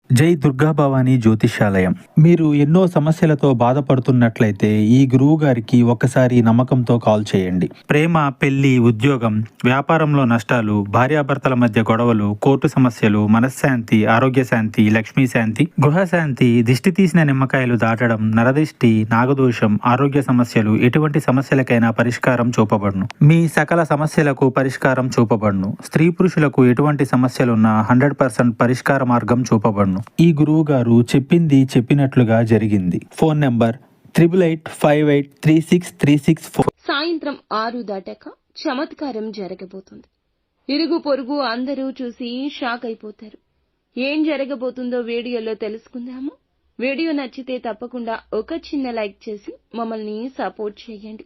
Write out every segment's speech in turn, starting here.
జై దుర్గా భవానీ జ్యోతిష్యాలయం. మీరు ఎన్నో సమస్యలతో బాధపడుతున్నట్లయితే ఈ గురువు గారికి ఒక్కసారి నమ్మకంతో కాల్ చేయండి. ప్రేమ, పెళ్లి, ఉద్యోగం, వ్యాపారంలో నష్టాలు, భార్యాభర్తల మధ్య గొడవలు, కోర్టు సమస్యలు, మనశ్శాంతి, ఆరోగ్య శాంతి, లక్ష్మీ శాంతి, గృహశాంతి, దిష్టి తీసిన నిమ్మకాయలు దాటడం, నరదిష్టి, నాగదోషం, ఆరోగ్య సమస్యలు, ఎటువంటి సమస్యలకైనా పరిష్కారం చూపబడును. మీ సకల సమస్యలకు పరిష్కారం చూపబడును. స్త్రీ పురుషులకు ఎటువంటి సమస్యలున్నా 100% పరిష్కార మార్గం చూపబడును. ఈ గురువు గారు చెప్పింది చెప్పినట్లుగా జరిగింది. Phone number 88583636. సాయంత్రం 6 దాటాక చమత్కారం జరగబోతుంది. ఇరుగు పొరుగు అందరూ చూసి షాక్ అయిపోతారు. ఏం జరగబోతుందో వీడియోలో తెలుసుకుందాము. వీడియో నచ్చితే తప్పకుండా ఒక చిన్న లైక్ చేసి మమ్మల్ని సపోర్ట్ చేయండి.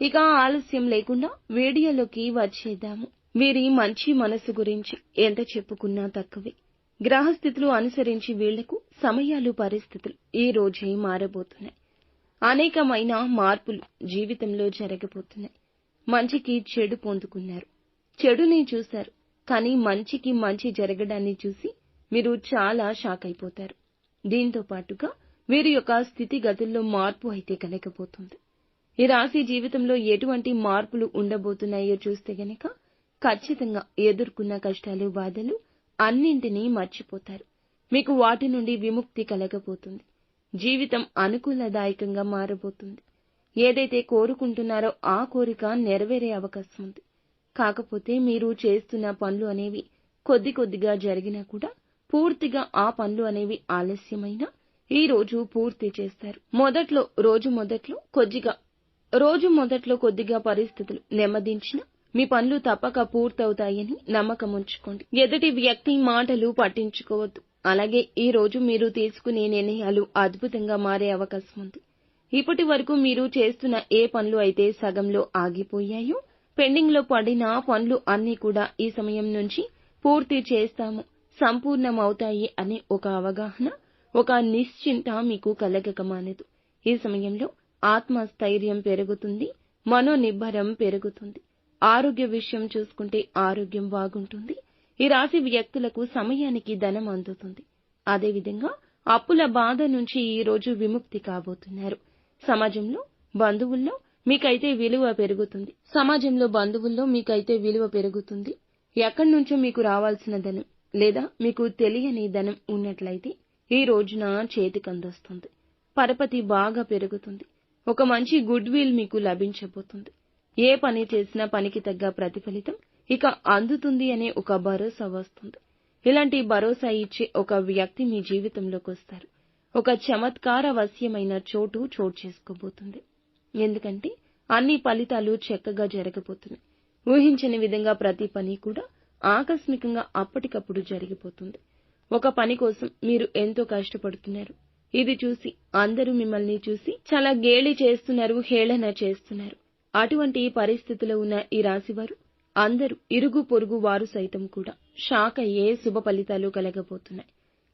ఇక ఆలస్యం లేకుండా వీడియోలోకి వచ్చేద్దాము. వీరి మంచి మనసు గురించి ఎంత చెప్పుకున్నా తక్కువే. గ్రహస్థితులు అనుసరించి వీళ్లకు సమయాలు, పరిస్థితులు ఈ రోజే మారబోతున్నాయి. అనేకమైన మార్పులు జీవితంలో జరగబోతున్నాయి. మంచికి చెడు పొందుకున్నారు, చెడుని చూశారు. కానీ మంచికి మంచి జరగడాన్ని చూసి మీరు చాలా షాక్ అయిపోతారు. దీంతో పాటుగా వీరి యొక్క స్థితిగతుల్లో మార్పు అయితే కలగబోతుంది. ఈ రాశి జీవితంలో ఎటువంటి మార్పులు ఉండబోతున్నాయో చూస్తే గనక ఖచ్చితంగా ఎదుర్కొన్న కష్టాలు, బాధలు అన్నింటినీ మర్చిపోతారు. మీకు వాటి నుండి విముక్తి కలగబోతుంది. జీవితం అనుకూలదాయకంగా మారబోతుంది. ఏదైతే కోరుకుంటున్నారో ఆ కోరిక నెరవేరే అవకాశం ఉంది. కాకపోతే మీరు చేస్తున్న పనులు అనేవి కొద్ది కొద్దిగా జరిగినా కూడా పూర్తిగా ఆ పనులు అనేవి ఆలస్యమైనా ఈ రోజు పూర్తి చేస్తారు. రోజు మొదట్లో కొద్దిగా పరిస్థితులు నెమ్మదించిన మీ పనులు తప్పక పూర్తవుతాయని నమ్మకం ఉంచుకోండి. ఎదుటి వ్యక్తి మాటలు పట్టించుకోవద్దు. అలాగే ఈ రోజు మీరు తీసుకునే నిర్ణయాలు అద్భుతంగా మారే అవకాశం ఉంది. ఇప్పటి వరకు మీరు చేస్తున్న ఏ పనులు అయితే సగంలో ఆగిపోయాయో, పెండింగ్ లో పడిన పనులు అన్నీ కూడా ఈ సమయం నుంచి పూర్తి చేస్తాము, సంపూర్ణమవుతాయి అనే ఒక అవగాహన, ఒక నిశ్చింత మీకు కలగక మానదు. ఈ సమయంలో ఆత్మస్థైర్యం పెరుగుతుంది, మనోనిబ్బరం పెరుగుతుంది. ఆరోగ్య విషయం చూసుకుంటే ఆరోగ్యం బాగుంటుంది. ఈ రాశి వ్యక్తులకు సమయానికి ధనం అందుతుంది. అదేవిధంగా అప్పుల బాధ నుంచి ఈ రోజు విముక్తి కాబోతున్నారు. సమాజంలో బంధువుల్లో మీకైతే విలువ పెరుగుతుంది. ఎక్కడి నుంచో మీకు రావాల్సిన ధనం లేదా మీకు తెలియని ధనం ఉన్నట్లయితే ఈ రోజున చేతికందొస్తుంది. పరపతి బాగా పెరుగుతుంది. ఒక మంచి గుడ్ విల్ మీకు లభించబోతుంది. ఏ పని చేసినా పనికి తగ్గ ప్రతిఫలితం ఇక అందుతుంది అనే ఒక భరోసా వస్తుంది. ఇలాంటి భరోసా ఇచ్చే ఒక వ్యక్తి మీ జీవితంలోకి వస్తారు. ఒక చమత్కారవశ్యమైన చోటు చేసుకోబోతుంది. ఎందుకంటే అన్ని ఫలితాలు చక్కగా జరగబోతున్నాయి. ఊహించని విధంగా ప్రతి పని కూడా ఆకస్మికంగా అప్పటికప్పుడు జరిగిపోతుంది. ఒక పని కోసం మీరు ఎంతో కష్టపడుతున్నారు. ఇది చూసి అందరూ మిమ్మల్ని చూసి చాలా గేలి చేస్తున్నారు, హేళన చేస్తున్నారు. అటువంటి పరిస్థితిలో ఉన్న ఈ రాశివారు అందరూ ఇరుగు పొరుగు వారు సైతం కూడా షాక్ అయ్యే శుభ ఫలితాలు కలగబోతున్నాయి.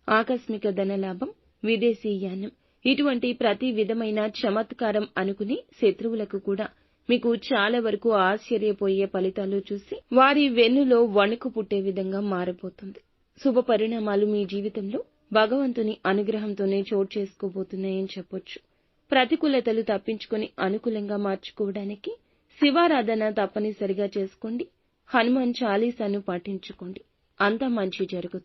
ఆకస్మిక ధనలాభం, విదేశీయానం, ఇటువంటి ప్రతి విధమైన చమత్కారం అనుకుని శత్రువులకు కూడా మీకు చాలా వరకు ఆశ్చర్యపోయే ఫలితాలు చూసి వారి వెన్నులో వణుకు పుట్టే విధంగా మారబోతుంది. శుభ పరిణామాలు మీ జీవితంలో భగవంతుని అనుగ్రహంతోనే చోటు చేసుకోబోతున్నాయని చెప్పొచ్చు. ప్రతికూలతలు తప్పించుకొని అనుకూలంగా మార్చుకోవడానికి శివారాధన తప్పనిసరిగా చేసుకోండి. హనుమాన్ చాలీసాను పాటించుకోండి. అంతా మంచి జరుగుతుంది.